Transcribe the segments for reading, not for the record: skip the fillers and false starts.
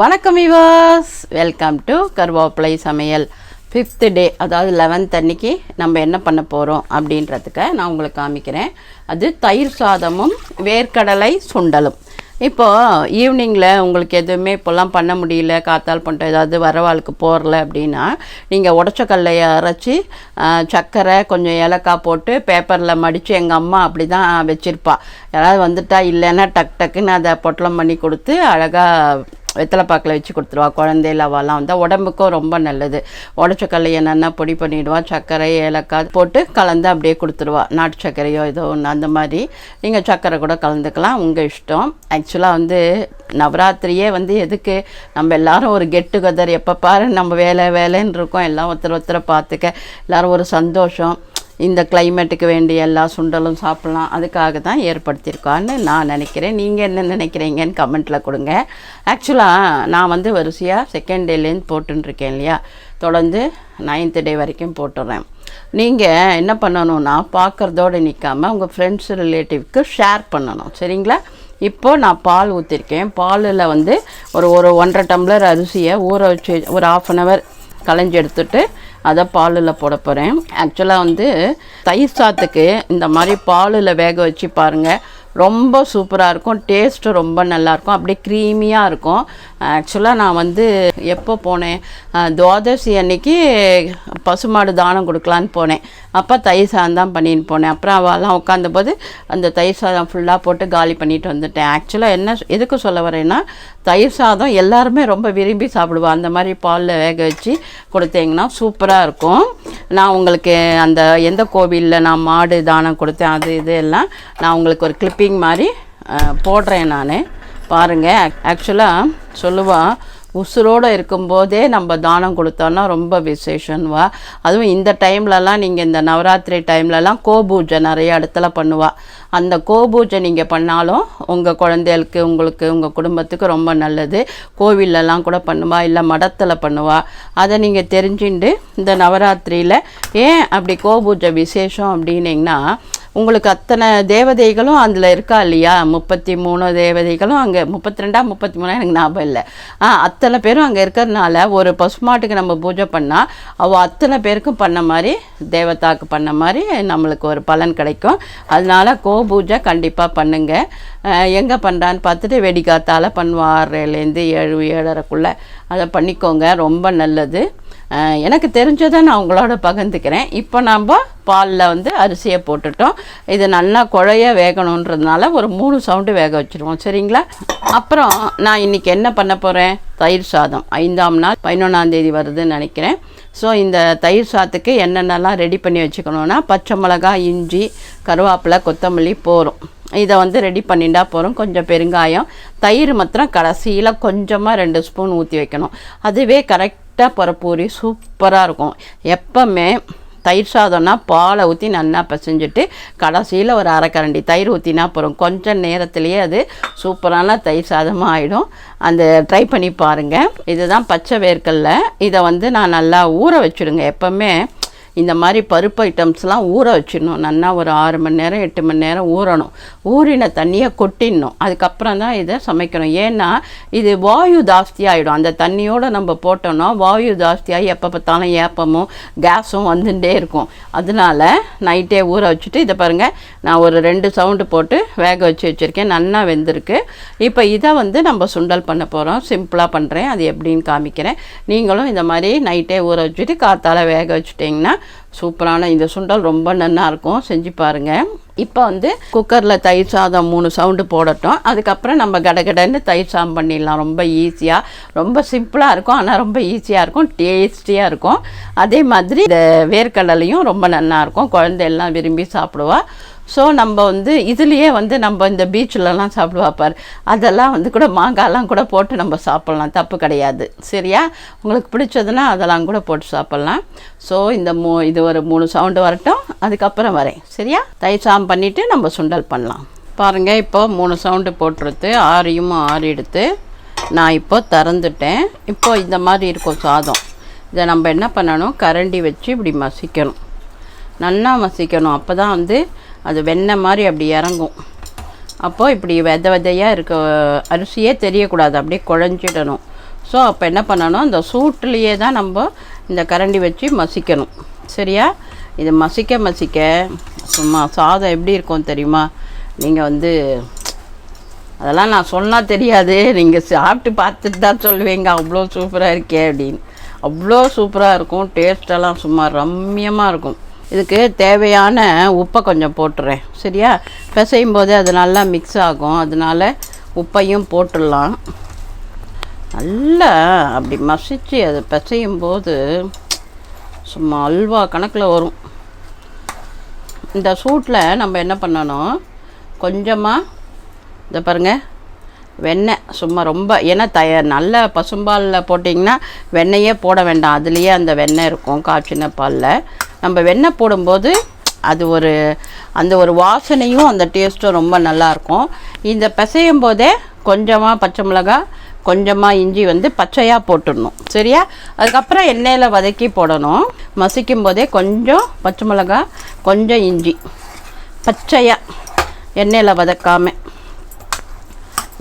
வணக்கம் viewers, welcome to கருவேப்பிலை சமையல். 5th டே, அதாவது 11th அன்னைக்கு நம்ம என்ன பண்ண போகிறோம் அப்படின்றதுக்கு நான் உங்களுக்கு காமிக்கிறேன். அது தயிர் சாதமும் வேர்க்கடலை சுண்டலும். இப்போது ஈவினிங்கில் உங்களுக்கு எதுவுமே இப்போல்லாம் பண்ண முடியல, காத்தால் பண்ணிட்டு ஏதாவது வரவாளுக்கு போடல அப்படின்னா நீங்கள் உடச்ச கடலையை அரைச்சி சர்க்கரை கொஞ்சம் ஏலக்காய் போட்டு பேப்பரில் மடித்து எங்கள் அம்மா அப்படி தான் வச்சுருப்பா. யாராவது வந்துட்டா இல்லைன்னா டக் டக்குன்னு அதை பொட்டலம் பண்ணி கொடுத்து அழகாக வெத்தலை பாக்கில் வச்சு கொடுத்துருவா. குழந்தையில அவெல்லாம் வந்தால் உடம்புக்கும் ரொம்ப நல்லது. உடச்ச கடலையை நல்லா பொடி பண்ணிவிடுவா, சர்க்கரை ஏலக்காய் போட்டு கலந்து அப்படியே கொடுத்துருவா. நாட்டு சர்க்கரையோ ஏதோ ஒன்று அந்த மாதிரி. நீங்கள் சர்க்கரை கூட கலந்துக்கலாம், உங்கள் இஷ்டம். ஆக்சுவலாக நவராத்திரியே எதுக்கு நம்ம எல்லோரும் ஒரு கெட் டுகெதர், எப்போ பாரு நம்ம வேலைன்னு இருக்கோம், எல்லாம் ஒருத்தரை பார்த்துக்க எல்லோரும் ஒரு சந்தோஷம். இந்த கிளைமேட்டுக்கு வேண்டிய எல்லா சுண்டலும் சாப்பிட்லாம், அதுக்காக தான் ஏற்படுத்தியிருக்கான்னு நான் நினைக்கிறேன். நீங்கள் என்ன நினைக்கிறீங்கன்னு கமெண்ட்டில் கொடுங்க. ஆக்சுவலாக நான் வரிசையாக 2nd டேலேருந்து போட்டுருக்கேன் இல்லையா, தொடர்ந்து 9th டே வரைக்கும் போட்டுடுறேன். நீங்கள் என்ன பண்ணணுன்னா பார்க்குறதோடு நிற்காமல் உங்கள் ஃப்ரெண்ட்ஸ் ரிலேட்டிவ்க்கு ஷேர் பண்ணணும், சரிங்களா? இப்போது நான் பால் ஊற்றிருக்கேன். பாலில் ஒரு 1.5 டம்ளர் அரிசியை ஊற வச்சு ஒரு 1/2 hour களைஞ்சி எடுத்துட்டு அதை பாலில் போட போகிறேன். ஆக்சுவலாக தயிர் சாத்துக்கு இந்த மாதிரி பாலில் வேக வச்சு பாருங்கள், ரொம்ப சூப்பராக இருக்கும். டேஸ்ட்டு ரொம்ப நல்லாயிருக்கும், அப்படியே க்ரீமியாக இருக்கும். ஆக்சுவலாக நான் எப்போ போனேன், துவாதசி அன்னைக்கு பசுமாடு தானம் கொடுக்கலான்னு போனேன். அப்போ தயிர் சாதம் தான் பண்ணின்னு போனேன். அப்புறம் அவெல்லாம் உட்காந்தபோது அந்த தயிர் சாதம் ஃபுல்லாக போட்டு காலி பண்ணிட்டு வந்துட்டேன். ஆக்சுவலாக எதுக்கு சொல்ல வரேன்னா, தயிர் சாதம் எல்லாருமே ரொம்ப விரும்பி சாப்பிடுவாள். அந்த மாதிரி பாலில் வேக வச்சு கொடுத்தீங்கன்னா சூப்பராக இருக்கும். நான் உங்களுக்கு அந்த எந்த கோவிலில் நான் மாடு தானம் கொடுத்தேன் அது இது எல்லாம் நான் உங்களுக்கு ஒரு கிளிப்பிங் மாதிரி போடுறேன் நான், பாருங்கள். ஆக்சுவலாக சொல்லுவாள், உசுரோடு இருக்கும்போதே நம்ம தானம் கொடுத்தோன்னா ரொம்ப விசேஷன்வா. அதுவும் இந்த டைம்லலாம் நீங்கள் இந்த நவராத்திரி டைம்லலாம் கோபூஜை நிறைய இடத்துல பண்ணுவாள். அந்த கோபூஜை நீங்கள் பண்ணாலும் உங்கள் குழந்தைகளுக்கு உங்களுக்கு உங்கள் குடும்பத்துக்கு ரொம்ப நல்லது. கோவிலெல்லாம் கூட பண்ணுவா, இல்லை மடத்தில் பண்ணுவா. அதை நீங்கள் தெரிஞ்சுட்டு இந்த நவராத்திரியில் ஏன் அப்படி கோபூஜை விசேஷம் அப்படின்னிங்கன்னா, உங்களுக்கு அத்தனை தேவதைகளும் அதில் இருக்கா இல்லையா, 33 தேவதைகளும் அங்கே, 32 33 எனக்கு ஞாபகம் இல்லை. அத்தனை பேரும் அங்கே இருக்கிறதுனால ஒரு பசுமாட்டுக்கு நம்ம பூஜை பண்ணால் அவள் அத்தனை பேருக்கும் பண்ண மாதிரி, தேவதாக்கு பண்ண மாதிரி நம்மளுக்கு ஒரு பலன் கிடைக்கும். அதனால பூஜை கண்டிப்பாக பண்ணுங்கள். எங்கே பண்ணுறான்னு பார்த்துட்டு வெடிக்காத்தால் பண்ணுவாள், 6லேருந்து 7 7:30க்குள்ளே அதை பண்ணிக்கோங்க, ரொம்ப நல்லது. எனக்கு தெரிஞ்சதை நான் உங்களோட பகிர்ந்துக்கிறேன். இப்போ நம்ம பாலில் அரிசியை போட்டுட்டோம். இது நல்லா குழைய வேகணுன்றதுனால ஒரு 3 சவுண்டு வேக வச்சுருவோம், சரிங்களா? அப்புறம் நான் இன்றைக்கி என்ன பண்ண போகிறேன், தயிர் சாதம் 5ஆம் நாள் 11ஆம் தேதி வருதுன்னு நினைக்கிறேன். ஸோ இந்த தயிர் சாதத்துக்கு என்னென்னலாம் ரெடி பண்ணி வச்சுக்கணுன்னா, பச்சை மிளகாய், இஞ்சி, கருவேப்பிலை, கொத்தமல்லி போகிறோம். இதை ரெடி பண்ணிட்டா போகிறோம். கொஞ்சம் பெருங்காயம், தயிர் மாத்திரம் கடைசியில் கொஞ்சமாக 2 ஸ்பூன் ஊற்றி வைக்கணும். அதுவே கரெக்டாக பரப்பூரி சூப்பராக இருக்கும். எப்போவுமே தயிர் சாதம்னா பாலை ஊற்றி நல்லா பிசைஞ்சிட்டு கடைசியில் ஒரு 1/2 கரண்டி தயிர் ஊற்றினா போகிறோம். கொஞ்சம் நேரத்துலேயே அது சூப்பரான தயிர் சாதமாக ஆகிடும். அந்த ட்ரை பண்ணி பாருங்கள். இதுதான் பச்சை வேர்க்கடலை. இதை நான் நல்லா ஊற வச்சுடுங்க. எப்போவுமே இந்த மாதிரி பருப்பு ஐட்டம்ஸ்லாம் ஊற வச்சிடணும். நல்லா ஒரு 6 மணி நேரம் 8 மணி நேரம் ஊறணும். ஊறின தண்ணியை கொட்டிடணும். அதுக்கப்புறம் தான் இதை சமைக்கணும். ஏன்னா இது வாயு ஜாஸ்தியாகிடும். அந்த தண்ணியோடு நம்ம போட்டோம்னா வாயு ஜாஸ்தியாகி எப்போ பார்த்தாலும் ஏப்பமும் கேஸும் வந்துட்டே இருக்கும். அதனால நைட்டே ஊற வச்சுட்டு இதை பாருங்கள், நான் ஒரு 2 சவுண்டு போட்டு வேக வச்சுருக்கேன். நல்லா வெந்திருக்கு. இப்போ இதை நம்ம சுண்டல் பண்ண போகிறோம். சிம்பிளாக பண்ணுறேன், அது எப்படின்னு காமிக்கிறேன். நீங்களும் இந்த மாதிரி நைட்டே ஊற வச்சுட்டு காத்தால் வேக வச்சுட்டிங்கன்னா சூப்பரான இந்த சுண்டல் ரொம்ப நல்லா இருக்கும். செஞ்சு பாருங்கள். இப்போ குக்கரில் தயிர் சாதம் 3 சவுண்டு போடட்டும். அதுக்கப்புறம் நம்ம கடகடன்னு தயிர் சாதம் பண்ணிடலாம். ரொம்ப ஈஸியாக, ரொம்ப சிம்பிளாக இருக்கும், ஆனால் ரொம்ப ஈஸியாக இருக்கும், டேஸ்டியாக இருக்கும். அதே மாதிரி இந்த வேர்க்கடலையும் ரொம்ப நல்லாயிருக்கும், குழந்தையெல்லாம் விரும்பி சாப்பிடுவா. ஸோ நம்ம இதுலேயே நம்ம இந்த பீச்சிலலாம் சாப்பிடுவா பார், அதெல்லாம் கூட மாங்காய்லாம் கூட போட்டு நம்ம சாப்பிட்லாம், தப்பு கிடையாது, சரியா? உங்களுக்கு பிடிச்சதுன்னா அதெல்லாம் கூட போட்டு சாப்பிட்லாம். ஸோ இந்த இது ஒரு 3 சவுண்டு வரட்டும், அதுக்கப்புறம் வரேன், சரியா? தயிர் சாதம் பண்ணிவிட்டு நம்ம சுண்டல் பண்ணலாம். பாருங்கள், இப்போ 3 சவுண்டு போட்டுருது. ஆறி எடுத்து நான் இப்போ திறந்துட்டேன். இப்போ இந்த மாதிரி இருக்கும் சாதம். இதை நம்ம என்ன பண்ணணும், கரண்டி வச்சு இப்படி மசிக்கணும், நல்லா மசிக்கணும். அப்போ தான் அது வெண்ணெய் மாதிரி அப்படி இறங்கும். அப்போது இப்படி விதையாக இருக்க அரிசியே தெரியக்கூடாது, அப்படியே குழஞ்சிடணும். ஸோ அப்போ என்ன பண்ணணும், இந்த சூட்லேயே தான் நம்ம இந்த கரண்டி வச்சு மசிக்கணும். சரியா? இது மசிக்க சும்மா சாதம் எப்படி இருக்கும் தெரியுமா? நீங்கள் வந்து அதெல்லாம் நான் சொன்னால் தெரியாது, நீங்கள் சாப்பிட்டு பார்த்துட்டு தான் சொல்லுவீங்க அவ்வளோ சூப்பராக இருக்கே அப்படின்னு. அவ்வளோ சூப்பராக இருக்கும், டேஸ்டெல்லாம் சும்மா ரம்மியமாக இருக்கும். இதுக்கு தேவையான உப்பை கொஞ்சம் போட்டுறேன். சரியா? பிசையும் போதே அது நல்லா மிக்ஸ் ஆகும், அதனால் உப்பையும் போட்டுடலாம். நல்லா அப்படி மசித்து அதை பிசையும் போது சும்மா அல்வா கணக்கில் வரும். இந்த சூட்டில் நம்ம என்ன பண்ணணும், கொஞ்சமாக இதை பாருங்கள் வெண்ணெய், சும்மா ரொம்ப, ஏன்னா நல்ல பசும்பாலில் போட்டிங்கன்னா வெண்ணெயே போட வேண்டாம், அதுலேயே அந்த வெண்ணெய் இருக்கும் காய்ச்சின பாலில். நம்ம வெண்ணெய் போடும்போது அது அந்த ஒரு வாசனையும் அந்த டேஸ்ட்டும் ரொம்ப நல்லாயிருக்கும். இந்த பிசையும் போதே கொஞ்சமாக பச்சை மிளகாய், கொஞ்சமாக இஞ்சி வந்து பச்சையாக போட்டுடணும். சரியா? அதுக்கப்புறம் எண்ணெயில் வதக்கி போடணும். மசிக்கும் போதே கொஞ்சம் பச்சை மிளகாய், கொஞ்சம் இஞ்சி பச்சையாக எண்ணெயில் வதக்காமல்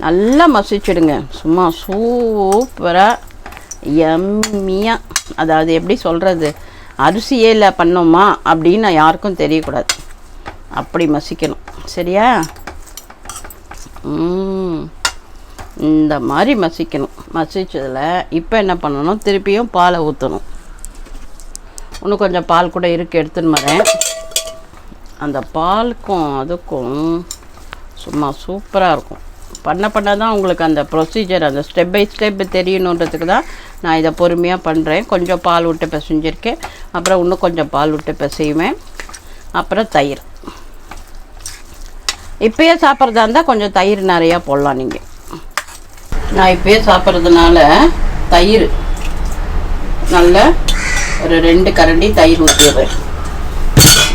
நல்லா மசிச்சிடுங்க. சும்மா சூப்பராக எம்மியாக, அதாவது எப்படி சொல்கிறது, அரிசியில் பண்ணோமா அப்படின்னு யாருக்கும் தெரியக்கூடாது, அப்படி மசிக்கணும். சரியா? இந்த மாதிரி மசிக்கணும். மசிச்சதில் இப்போ என்ன பண்ணணும், திருப்பியும் பாலை ஊற்றணும். இன்னும் கொஞ்சம் பால் கூட இருக்குது, எடுத்துன்னு வரேன். அந்த பாலுக்கும் அதுக்கும் சும்மா சூப்பராக இருக்கும். பண்ண தான் உங்களுக்கு அந்த ப்ரொசீஜர், அந்த ஸ்டெப் பை ஸ்டெப் தெரியணுன்றதுக்கு தான் நான் இதை பொறுமையாக பண்ணுறேன். கொஞ்சம் பால் விட்டு பிசைஞ்சிருக்கேன், அப்புறம் இன்னும் கொஞ்சம் பால் விட்டு பிசைவேன், அப்புறம் தயிர். இப்போயே சாப்பிட்றதா இருந்தால் கொஞ்சம் தயிர் நிறையா போடலாம். நீங்கள் நான் இப்போயே சாப்பிட்றதுனால தயிர் நல்ல ஒரு 2 கரண்டி தயிர் ஊற்றிடுறேன்.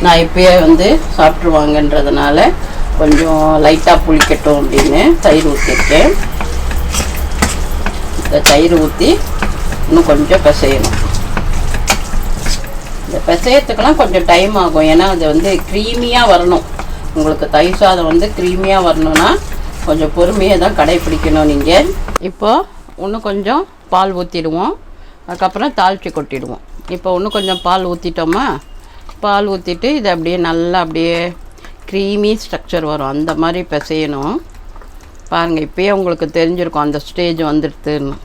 நான் இப்போயே வந்து சாப்பிட்ருவாங்கன்றதுனால கொஞ்சம் லைட்டாக புளிக்கட்டும் அப்படின்னு தயிர் ஊற்றிருக்கேன். இந்த தயிர் ஊற்றி இன்னும் கொஞ்சம் பிசையணும். இந்த பிசையத்துக்கெல்லாம் கொஞ்சம் டைம் ஆகும், ஏன்னா அது வந்து க்ரீமியாக வரணும். உங்களுக்கு தயிர் சாதம் வந்து க்ரீமியாக வரணும்னா கொஞ்சம் பொறுமையாக தான் கடைப்பிடிக்கணும் நீங்கள். இப்போது இன்னும் கொஞ்சம் பால் ஊற்றிடுவோம், அதுக்கப்புறம் தாளித்து கொட்டிடுவோம். இப்போ இன்னும் கொஞ்சம் பால் ஊற்றிட்டோமா, பால் ஊற்றிட்டு இதை அப்படியே நல்லா அப்படியே க்ரீமி ஸ்ட்ரக்சர் வரும், அந்த மாதிரி பிசையணும். பாருங்கள், இப்போயே உங்களுக்கு தெரிஞ்சிருக்கும் அந்த ஸ்டேஜ் வந்துடுதுன்னு.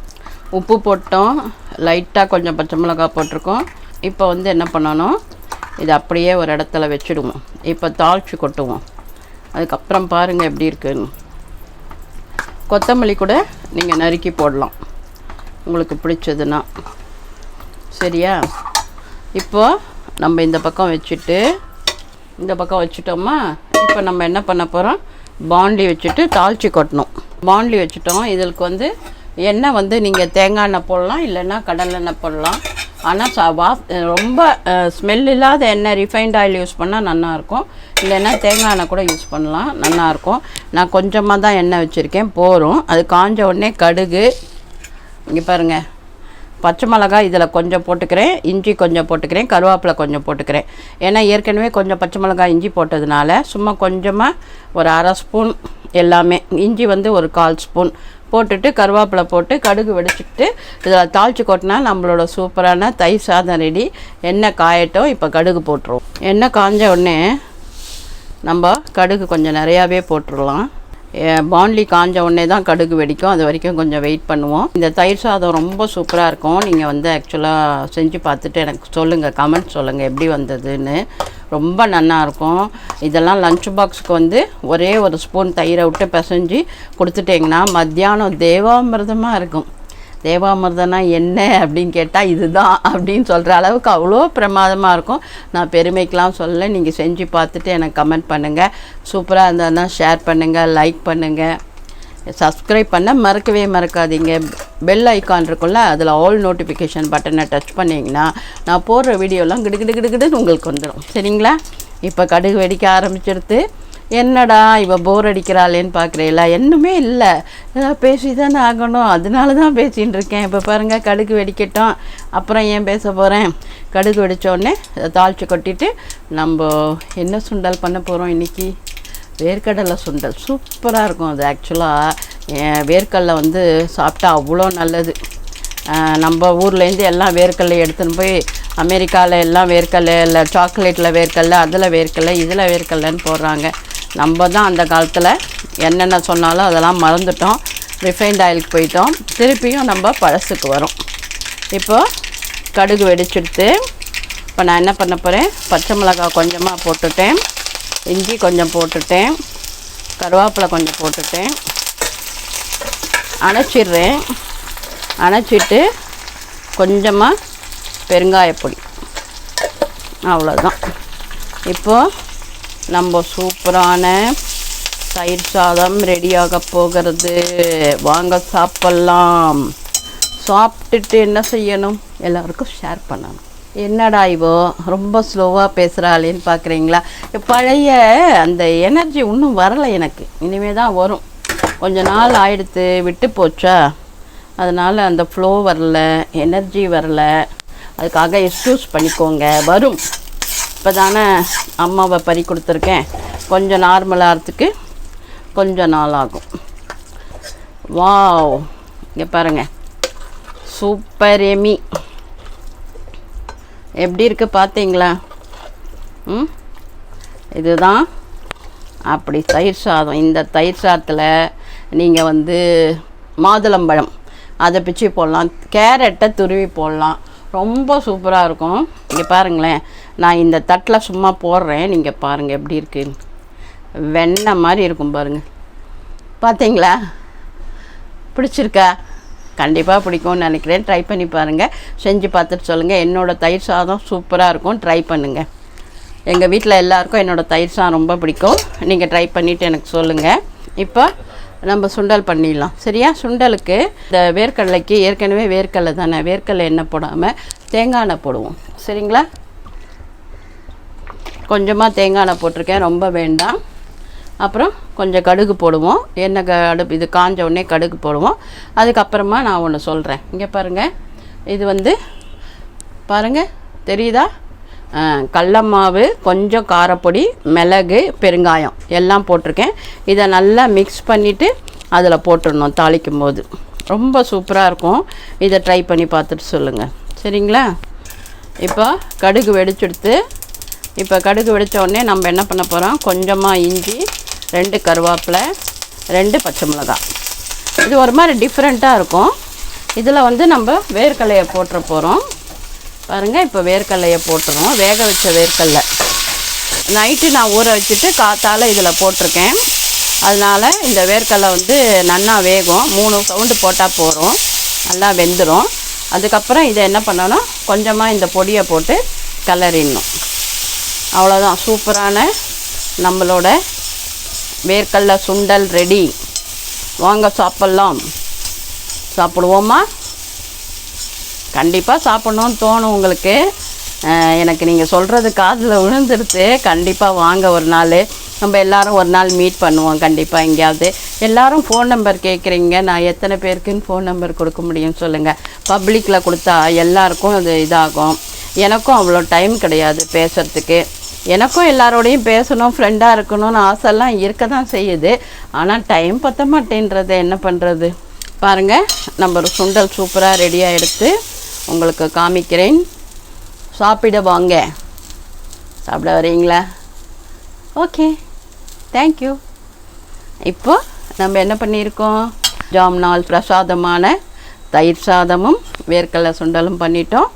உப்பு போட்டோம், லைட்டாக கொஞ்சம் பச்சை மிளகாய் போட்டிருக்கோம். இப்போ வந்து என்ன பண்ணணும், இது அப்படியே ஒரு இடத்துல வச்சுடுவோம். இப்போ தாளித்து கொட்டுவோம். அதுக்கப்புறம் பாருங்கள் எப்படி இருக்குன்னு. கொத்தமல்லி கூட நீங்கள் நறுக்கி போடலாம் உங்களுக்கு பிடிச்சதுன்னா. சரியா? இப்போது நம்ம இந்த பக்கம் வச்சுட்டு இந்த பக்கம் வச்சுட்டோமா, இப்போ நம்ம என்ன பண்ண போகிறோம், பாண்டி வச்சுட்டு தாளித்து கொட்டணும். பாண்டி வச்சுட்டோம். இதுக்கு வந்து எண்ணெய் வந்து நீங்கள் தேங்காய் எண்ணெய் போடலாம், இல்லைன்னா கடலை எண்ணெய் போடலாம். ஆனால் ரொம்ப ஸ்மெல் இல்லாத எண்ணெய் ரிஃபைண்ட் ஆயில் யூஸ் பண்ணால் நல்லாயிருக்கும், இல்லைன்னா தேங்காய் எண்ணெய் கூட யூஸ் பண்ணலாம், நல்லாயிருக்கும். நான் கொஞ்சமாக தான் எண்ணெய் வச்சுருக்கேன், போகிறோம். அது காஞ்ச உடனே கடுகு, இங்கே பாருங்கள், பச்சை மிளகாய் இதில் கொஞ்சம் போட்டுக்கிறேன், இஞ்சி கொஞ்சம் போட்டுக்கிறேன், கருவேப்பிலை கொஞ்சம் போட்டுக்கிறேன். ஏன்னா ஏற்கனவே கொஞ்சம் பச்சை மிளகாய் இஞ்சி போட்டதுனால சும்மா கொஞ்சமாக ஒரு 1/2 ஸ்பூன் எல்லாமே, இஞ்சி வந்து ஒரு 1/4 ஸ்பூன் போட்டுட்டு கருவேப்பிலை போட்டு கடுகு வெடிச்சிட்டு இதில் தாளித்து கொட்டினா நம்மளோட சூப்பரான தயிர் சாதம் ரெடி. எண்ணெய் காயட்டும். இப்போ கடுகு போட்டுருவோம். எண்ணெய் காஞ்ச உடனே நம்ம கடுகு கொஞ்சம் நிறையாவே போட்டுடலாம். பாண்ட்லி காஞ்ச உடனே தான் கடுகு வெடிக்கும், அது வரைக்கும் கொஞ்சம் வெயிட் பண்ணுவோம். இந்த தயிர் சாதம் ரொம்ப சூப்பராக இருக்கும். நீங்கள் வந்து ஆக்சுவலாக செஞ்சு பார்த்துட்டு எனக்கு சொல்லுங்கள், கமெண்ட் சொல்லுங்கள் எப்படி வந்ததுன்னு. ரொம்ப நல்லாயிருக்கும். இதெல்லாம் லஞ்ச் பாக்ஸுக்கு வந்து ஒரே ஒரு ஸ்பூன் தயிரை விட்டு பிசைஞ்சு கொடுத்துட்டிங்கன்னா மத்தியானம் தேவாமிர்தமாக இருக்கும். தேவாமிர்தம்னா என்ன அப்படின்னு கேட்டால் இதுதான் அப்படின்னு சொல்கிற அளவுக்கு அவ்வளோ பிரமாதமாக இருக்கும். நான் பெருமைக்கெலாம் சொல்லலை, நீங்கள் செஞ்சு பார்த்துட்டு எனக்கு கமெண்ட் பண்ணுங்கள். சூப்பராக இருந்ததுன்னா ஷேர் பண்ணுங்கள், லைக் பண்ணுங்கள், சப்ஸ்கிரைப் பண்ண மறக்காதீங்க. பெல் ஐக்கான் இருக்குல்ல, அதில் ஆல் நோட்டிஃபிகேஷன் பட்டனை டச் பண்ணிங்கன்னா நான் போடுற வீடியோலாம் கிடுகிடுன்னு உங்களுக்கு வந்துடும். சரிங்களா? இப்போ கடுகு வெடிக்க ஆரம்பிச்சிடுது. என்னடா இவ போர் அடிக்கிறாளேன்னு பார்க்குறீங்களா? என்னமே இல்லை, பேசி தானே ஆகணும், அதனால தான் பேசின்னு இருக்கேன். இப்போ பாருங்கள், கடுகு வெடிக்கட்டும், அப்புறம் ஏன் பேச போகிறேன். கடுகு வெடித்தோடனே தாளித்து கொட்டிட்டு நம்ம என்ன சுண்டல் பண்ண போகிறோம் இன்றைக்கி, வேர்க்கடலை சுண்டல். சூப்பராக இருக்கும் அது. ஆக்சுவலாக வேர்க்கடலை வந்து சாப்பிட்டா அவ்வளோ நல்லது. நம்ம ஊர்லேருந்து எல்லாம் வேர்க்கடலை எடுத்துன்னு போய் அமெரிக்காவில் எல்லாம் வேர்க்கடலை இல்லை சாக்லேட்டில் வேர்க்கடலை அதில் வேர்க்கடலை இதில் வேர்க்கடலைன்னு போடுறாங்க. நம்ம தான் அந்த காலத்தில் என்னென்ன சொன்னாலும் அதெல்லாம் மறந்துட்டோம், ரிஃபைண்ட் ஆயிலுக்கு போயிட்டோம். திருப்பியும் நம்ம பழசுக்கு வரோம். இப்போது கடுகு வெடிச்செடுத்து இப்போ நான் என்ன பண்ண போகிறேன், பச்சை மிளகாய் கொஞ்சமாக போட்டுட்டேன், இஞ்சி கொஞ்சம் போட்டுட்டேன், கருவேப்பிலை கொஞ்சம் போட்டுட்டேன், அணைச்சிடுறேன். அணைச்சிட்டு கொஞ்சமாக பெருங்காயப்பொடி, அவ்வளோதான். இப்போது நம்ம சூப்பரான தயிர் சாதம் ரெடியாக போகிறது. வாங்க சாப்பிட்லாம். சாப்பிட்டுட்டு என்ன செய்யணும், எல்லாருக்கும் ஷேர் பண்ணணும். என்னடா இவோ ரொம்ப ஸ்லோவாக பேசுகிறாளேன்னு பார்க்குறீங்களா? பழைய அந்த எனர்ஜி இன்னும் வரலை எனக்கு, இனிமேல் தான் வரும். கொஞ்ச நாள் ஆயிடுத்து, விட்டு போச்சா, அதனால் அந்த ஃப்ளோ வரல, எனர்ஜி வரல. அதுக்காக எக்ஸ்கியூஸ் பண்ணிக்கோங்க, வரும். இப்போ தானே அம்மாவை பறி கொடுத்துருக்கேன், கொஞ்சம் நார்மலாகிறதுக்கு கொஞ்சம் நாள் ஆகும். வாவ், இங்கே பாருங்கள், சூப்பர் எமி எப்படி இருக்குது பார்த்தீங்களா? இதுதான் அப்படி தயிர் சாதம். இந்த தயிர் சாதத்தில் நீங்கள் வந்து மாதுளம்பழம் அதை பிச்சு போடலாம், கேரட்டை துருவி போடலாம், ரொம்ப சூப்பராக இருக்கும். இங்கே பாருங்களேன், நான் இந்த தட்டில் சும்மா போடுறேன், நீங்கள் பாருங்கள் எப்படி இருக்குன்னு. வெண்ணெய் மாதிரி இருக்கும் பாருங்கள், பார்த்தீங்களா? பிடிச்சிருக்கா? கண்டிப்பாக பிடிக்கும்னு நினைக்கிறேன். ட்ரை பண்ணி பாருங்கள், செஞ்சு பார்த்துட்டு சொல்லுங்கள். என்னோடய தயிர் சாதம் சூப்பராக இருக்கும், ட்ரை பண்ணுங்கள். எங்கள் வீட்டில் எல்லாருக்கும் என்னோடய தயிர் சாதம் ரொம்ப பிடிக்கும். நீங்கள் ட்ரை பண்ணிவிட்டு எனக்கு சொல்லுங்கள். இப்போ நம்ம சுண்டல் பண்ணிடலாம், சரியா? சுண்டலுக்கு இந்த வேர்க்கடலைக்கு ஏற்கனவே வேர்க்கடலை தானே, வேர்க்கடலை எண்ணெய் போடாமல் தேங்காய் எண்ணெய் போடுவோம், சரிங்களா? கொஞ்சமாக தேங்காய் எண்ணெய் போட்டிருக்கேன், ரொம்ப வேண்டாம். அப்புறம் கொஞ்சம் கடுகு போடுவோம், எண்ணெய் இது காஞ்ச உடனே கடுகு போடுவோம். அதுக்கப்புறமா நான் ஒன்று சொல்கிறேன். இங்கே பாருங்கள், இது வந்து பாருங்கள் தெரியுதா, கடல மாவு, கொஞ்சம் காரப்பொடி, மிளகு, பெருங்காயம் எல்லாம் போட்டிருக்கேன். இதை நல்லா மிக்ஸ் பண்ணிவிட்டு அதில் போட்டுடணும் தாளிக்கும் போது, ரொம்ப சூப்பராக இருக்கும். இதை ட்ரை பண்ணி பார்த்துட்டு சொல்லுங்கள், சரிங்களா? இப்போ கடுகு வெடிச்செடுத்து, இப்போ கடுகு வெடித்த உடனே நம்ம என்ன பண்ண போகிறோம், கொஞ்சமாக இஞ்சி, 2 கருவேப்பிலை, 2 பச்சை மிளகாய். இது ஒரு மாதிரி டிஃப்ரெண்ட்டாக இருக்கும். இதில் வந்து நம்ம வேர்க்கடலையை போட்டுற போகிறோம். பாருங்கள், இப்போ வேர்க்கடலையை போட்டுறோம். வேக வச்ச வேர்க்கடலை நைட்டு நான் ஊற வச்சுட்டு காத்தால் இதில் போட்டிருக்கேன். அதனால் இந்த வேர்க்கடலை வந்து நல்லா வேகும், 3 சவுண்டு போட்டால் போகிறோம், நல்லா வெந்துடும். அதுக்கப்புறம் இதை என்ன பண்ணணும், கொஞ்சமாக இந்த பொடியை போட்டு கிளறிடணும். அவ்வளோதான், சூப்பரான நம்மளோட வேர்க்கடலை சுண்டல் ரெடி. வாங்க சாப்பிட்லாம். சாப்பிடுவோமா? கண்டிப்பாக சாப்பிட்ணுன்னு தோணும் உங்களுக்கு. எனக்கு நீங்கள் சொல்கிறது காதில் விழுந்துருது. கண்டிப்பாக வாங்க, ஒரு நாள் நம்ம எல்லோரும் ஒரு நாள் மீட் பண்ணுவோம் கண்டிப்பாக எங்கேயாவது. எல்லோரும் ஃபோன் நம்பர் கேட்குறீங்க, நான் எத்தனை பேருக்குன்னு ஃபோன் நம்பர் கொடுக்க முடியும் சொல்லுங்கள்? பப்ளிக்கில் கொடுத்தா எல்லாருக்கும் அது இதாகும். எனக்கும் அவ்வளோ டைம் கிடையாது பேசுகிறதுக்கு. எனக்கும் எல்லாரோடையும் பேசணும், ஃப்ரெண்டாக இருக்கணும்னு ஆசைலாம் இருக்க தான் செய்யுது. ஆனால் டைம் பற்ற மாட்டேன்றது, என்ன பண்ணுறது? பாருங்கள், நம்ம ஒரு சுண்டல் சூப்பராக ரெடியாக எடுத்து உங்களுக்கு காமிக்கிறேன். சாப்பிட வாங்க. சாப்பிட வரீங்களா? Okay, thank you. இப்போ நம்ம என்ன பண்ணியிருக்கோம், ஜாம்நாள் பிரசாதமான தயிர் சாதமும் வேர்க்கடலை சுண்டலும் பண்ணிட்டோம்.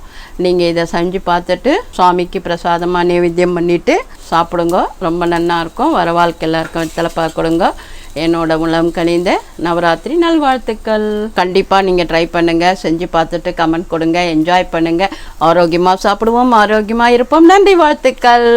நீங்கள் இதை செஞ்சு பார்த்துட்டு சுவாமிக்கு பிரசாதமாக நைவேத்தியம் பண்ணிவிட்டு சாப்பிடுங்க, ரொம்ப நல்லாயிருக்கும். வர வாழ்க்கை எல்லாருக்கும் வெத்தலை கொடுங்க. என்னோட உளம் கனிந்த நவராத்திரி நல்வாழ்த்துக்கள். கண்டிப்பாக நீங்கள் ட்ரை பண்ணுங்கள், செஞ்சு பார்த்துட்டு கமெண்ட் கொடுங்க, என்ஜாய் பண்ணுங்கள். ஆரோக்கியமாக சாப்பிடுவோம், ஆரோக்கியமாக இருப்போம். நன்றி, வாழ்த்துக்கள்.